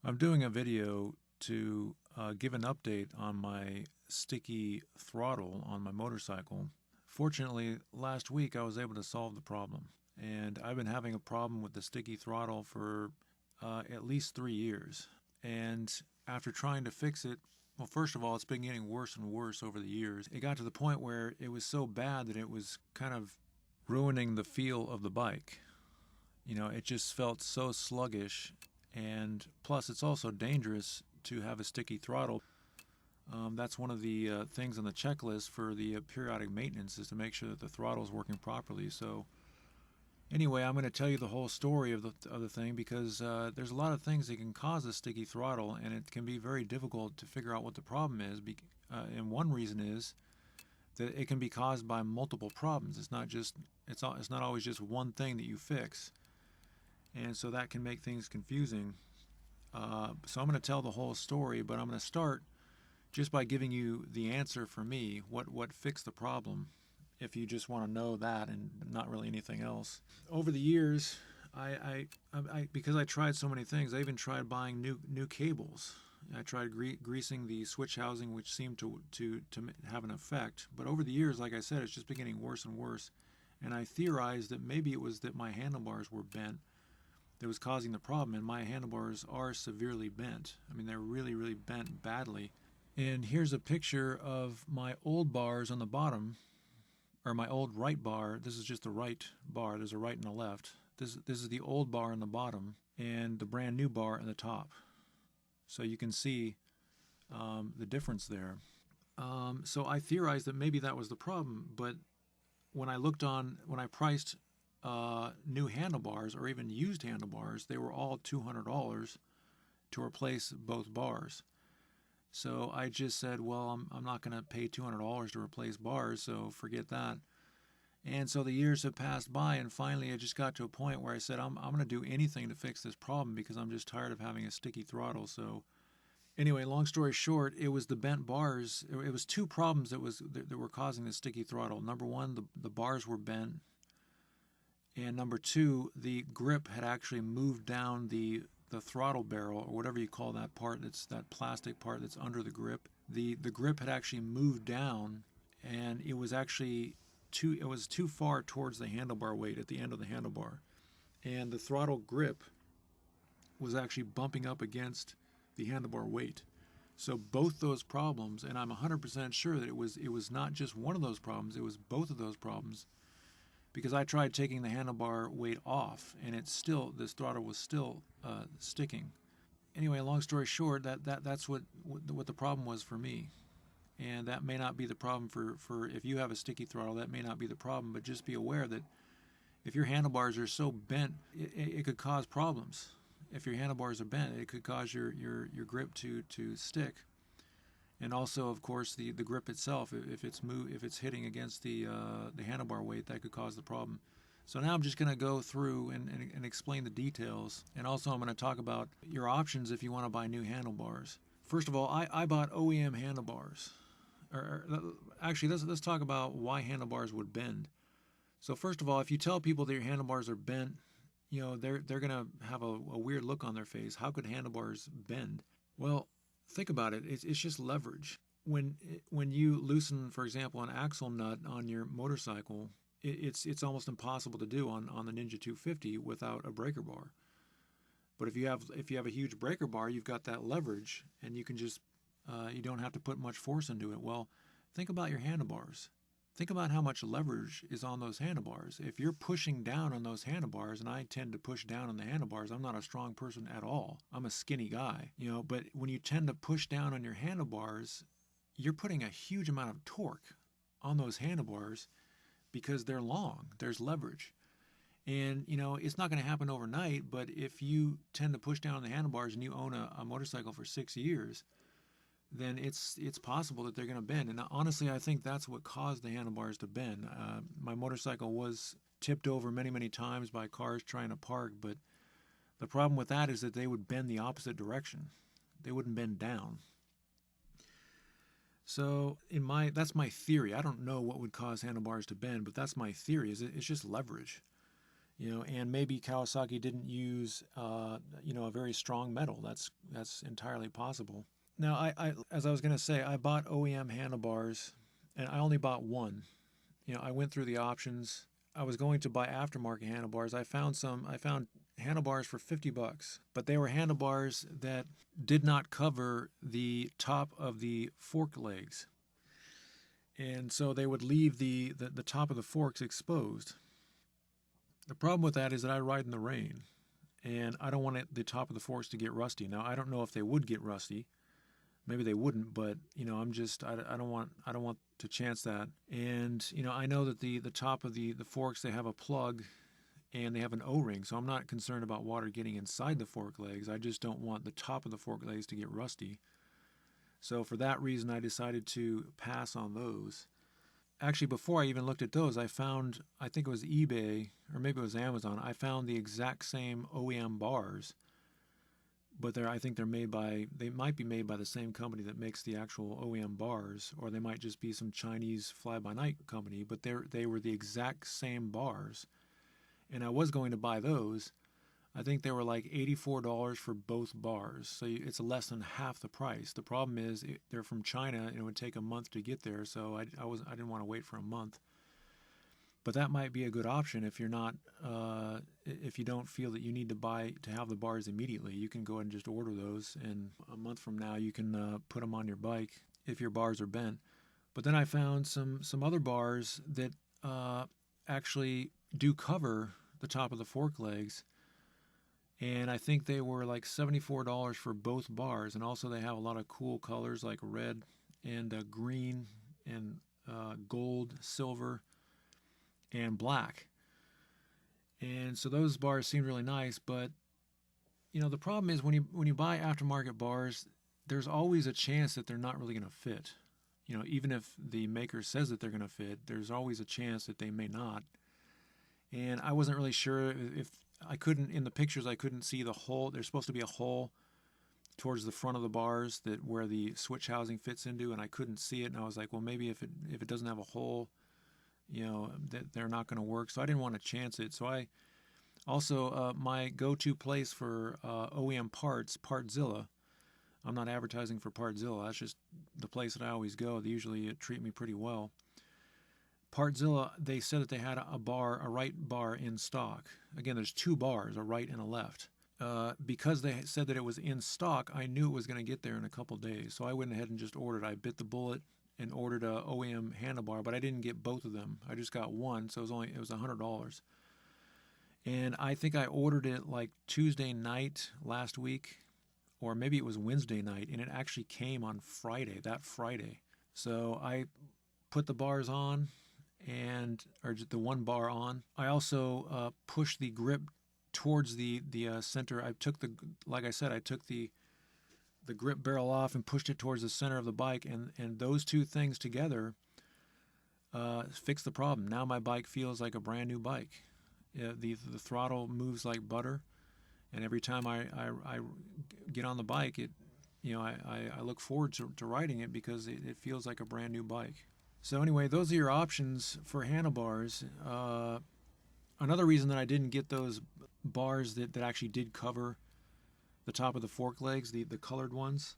I'm doing a video to give an update on my sticky throttle on my motorcycle. Fortunately, last week I was able to solve the problem, and I've been having a problem with the sticky throttle for at least 3 years. And after trying to fix it, well, first of all, it's been getting worse and worse over the years. It got to the point where it was so bad that it was kind of ruining the feel of the bike. You know, it just felt so sluggish, and plus it's also dangerous to have a sticky throttle. That's one of the things on the checklist for the periodic maintenance, is to make sure that the throttle is working properly. So anyway, I'm going to tell you the whole story of the thing, because there's a lot of things that can cause a sticky throttle, and it can be very difficult to figure out what the problem is. And one reason is that it can be caused by multiple problems. It's not always just one thing that you fix, and so that can make things confusing. So I'm going to tell the whole story, but I'm going to start just by giving you the answer for me, what fixed the problem, if you just want to know that and not really anything else. Over the years, because I tried so many things, I even tried buying new cables. I tried greasing the switch housing, which seemed to have an effect. But over the years, like I said, it's just been getting worse and worse. And I theorized that maybe it was that my handlebars were bent that was causing the problem, and my handlebars are severely bent. I mean, they're really, really bent badly. And here's a picture of my old bars on the bottom, or my old right bar. This is just the right bar. There's a right and a left. This is the old bar on the bottom, and the brand new bar on the top. So you can see the difference there. So I theorized that maybe that was the problem, but when I priced new handlebars, or even used handlebars, they were all $200 to replace both bars. So I just said, well, I'm not going to pay $200 to replace bars, so forget that. And so the years have passed by, and finally I just got to a point where I said, I'm going to do anything to fix this problem, because I'm just tired of having a sticky throttle. So anyway, long story short, it was the bent bars. It was two problems that were causing the sticky throttle. Number one, the bars were bent. And number two, the grip had actually moved down the throttle barrel, or whatever you call that part, that's that plastic part that's under the grip. The grip had actually moved down, and it was actually too far towards the handlebar weight at the end of the handlebar. And the throttle grip was actually bumping up against the handlebar weight. So both those problems, and I'm 100% sure that it was not just one of those problems, it was both of those problems, because I tried taking the handlebar weight off, and this throttle was still sticking. Anyway, long story short, that's what the problem was for me. And that may not be the problem for if you have a sticky throttle. That may not be the problem, but just be aware that if your handlebars are so bent, it could cause problems. If your handlebars are bent, it could cause your grip to stick. And also, of course, the grip itself, if it's hitting against the handlebar weight, that could cause the problem. So now I'm just going to go through and explain the details. And also I'm going to talk about your options if you want to buy new handlebars. First of all, I bought OEM handlebars. Actually, let's talk about why handlebars would bend. So first of all, if you tell people that your handlebars are bent, you know, they're going to have a weird look on their face. How could handlebars bend? Well, think about it. It's just leverage. When you loosen, for example, an axle nut on your motorcycle, it's almost impossible to do on the Ninja 250 without a breaker bar. But if you have a huge breaker bar, you've got that leverage, and you can just you don't have to put much force into it. Well, think about your handlebars. Think about how much leverage is on those handlebars. If you're pushing down on those handlebars, and I tend to push down on the handlebars, I'm not a strong person at all. I'm a skinny guy, you know, but when you tend to push down on your handlebars, you're putting a huge amount of torque on those handlebars because they're long. There's leverage. And, you know, it's not going to happen overnight, but if you tend to push down on the handlebars and you own a motorcycle for 6 years, then it's possible that they're going to bend. And honestly, I think that's what caused the handlebars to bend. My motorcycle was tipped over many, many times by cars trying to park, but the problem with that is that they would bend the opposite direction. They wouldn't bend down. So that's my theory. I don't know what would cause handlebars to bend, but that's my theory. It's just leverage. And maybe Kawasaki didn't use, a very strong metal. That's entirely possible. Now, as I was going to say, I bought OEM handlebars, and I only bought one. I went through the options. I was going to buy aftermarket handlebars. I found handlebars for $50, but they were handlebars that did not cover the top of the fork legs. And so they would leave the top of the forks exposed. The problem with that is that I ride in the rain, and I don't want the top of the forks to get rusty. Now, I don't know if they would get rusty. Maybe they wouldn't, but I don't want to chance that. And I know that the top of the forks, they have a plug and they have an O-ring, so I'm not concerned about water getting inside the fork legs. I just don't want the top of the fork legs to get rusty. So for that reason, I decided to pass on those. Actually, before I even looked at those, I think it was eBay or maybe it was Amazon. I found the exact same OEM bars, but I think they might be made by the same company that makes the actual OEM bars, or they might just be some Chinese fly-by-night company, but they were the exact same bars. And I was going to buy those. I think they were like $84 for both bars, so it's less than half the price. The problem is they're from China, and it would take a month to get there, so I didn't want to wait for a month. But that might be a good option if you're not, if you don't feel that you need to have the bars immediately. You can go ahead and just order those, and a month from now you can put them on your bike if your bars are bent. But then I found some other bars that actually do cover the top of the fork legs, and I think they were like $74 for both bars. And also they have a lot of cool colors like red and green and gold, silver, and black. And so those bars seem really nice, but the problem is when you buy aftermarket bars, there's always a chance that they're not really going to fit. Even if the maker says that they're going to fit, there's always a chance that they may not. And I wasn't really sure if in the pictures I couldn't see the hole. There's supposed to be a hole towards the front of the bars where the switch housing fits into, and I couldn't see it. And I was like, well, maybe if it doesn't have a hole, that they're not going to work. So I didn't want to chance it. So I also, my go-to place for OEM parts, Scylla. I'm not advertising for Scylla. That's just the place that I always go. They usually treat me pretty well. Scylla, they said that they had a right bar in stock. Again, there's two bars, a right and a left. Because they said that it was in stock, I knew it was going to get there in a couple days. So I went ahead and just ordered. I bit the bullet and ordered a OEM handlebar, but I didn't get both of them. I just got one, so it was $100. And I think I ordered it like Tuesday night last week, or maybe it was Wednesday night, and it actually came on that Friday. So I put the bars on, or the one bar on. I also pushed the grip towards the center. I took the grip barrel off and pushed it towards the center of the bike, and those two things together fixed the problem. Now my bike feels like a brand new bike. The throttle moves like butter, and every time I get on the bike, I look forward to riding it because it feels like a brand new bike. So anyway, those are your options for handlebars. Another reason that I didn't get those bars that actually did cover the top of the fork legs, the colored ones,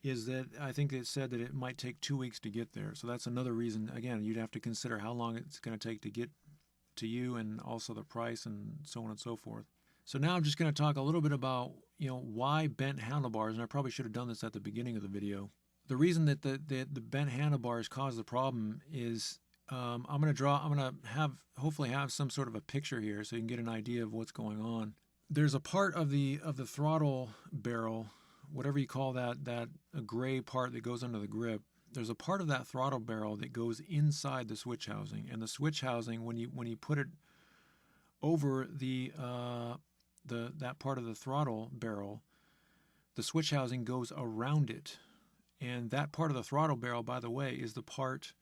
is that I think it said that it might take 2 weeks to get there. So that's another reason. Again, you'd have to consider how long it's going to take to get to you, and also the price, and so on and so forth. So now I'm just going to talk a little bit about why bent handlebars, and I probably should have done this at the beginning of the video. The reason that the bent handlebars cause the problem is I'm going to hopefully have some sort of a picture here so you can get an idea of what's going on. There's a part of the throttle barrel, whatever you call that a gray part that goes under the grip. There's a part of that throttle barrel that goes inside the switch housing, and the switch housing, when you put it over that part of the throttle barrel, the switch housing goes around it. And that part of the throttle barrel, by the way, is the part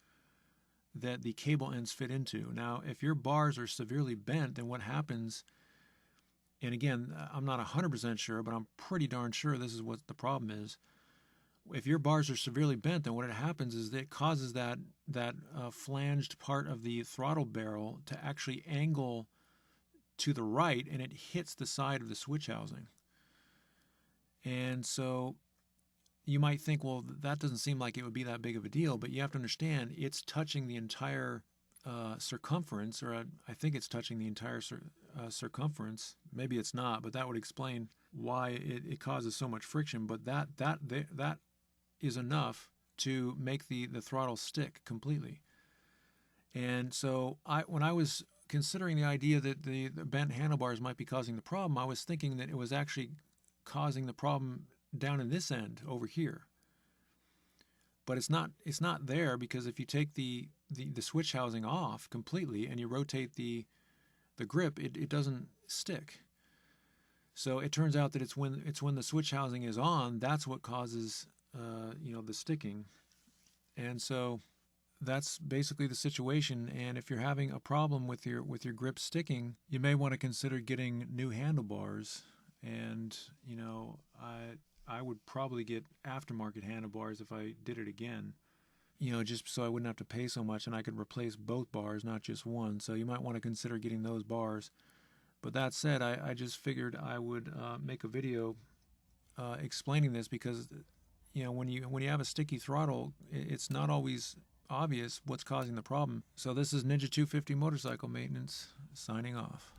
that the cable ends fit into. Now, if your bars are severely bent, then what happens, and again, I'm not 100% sure, but I'm pretty darn sure this is what the problem is. If your bars are severely bent, then what happens is that it causes that flanged part of the throttle barrel to actually angle to the right and it hits the side of the switch housing. And so you might think, well, that doesn't seem like it would be that big of a deal, but you have to understand it's touching the entire circumference, or I think it's touching the entire circumference. Maybe it's not, but that would explain why it causes so much friction. But that is enough to make the throttle stick completely. And so when I was considering the idea that the bent handlebars might be causing the problem, I was thinking that it was actually causing the problem down in this end over here. But it's not there, because if you take the switch housing off completely and you rotate the grip, it doesn't stick. So it turns out that it's when the switch housing is on, that's what causes the sticking. And so that's basically the situation. And if you're having a problem with your grip sticking, you may want to consider getting new handlebars. And I would probably get aftermarket handlebars if I did it again, just so I wouldn't have to pay so much and I could replace both bars, not just one. So you might want to consider getting those bars. But that said, I just figured I would make a video explaining this, because when you have a sticky throttle, it's not always obvious what's causing the problem. So this is Ninja 250 Motorcycle Maintenance signing off.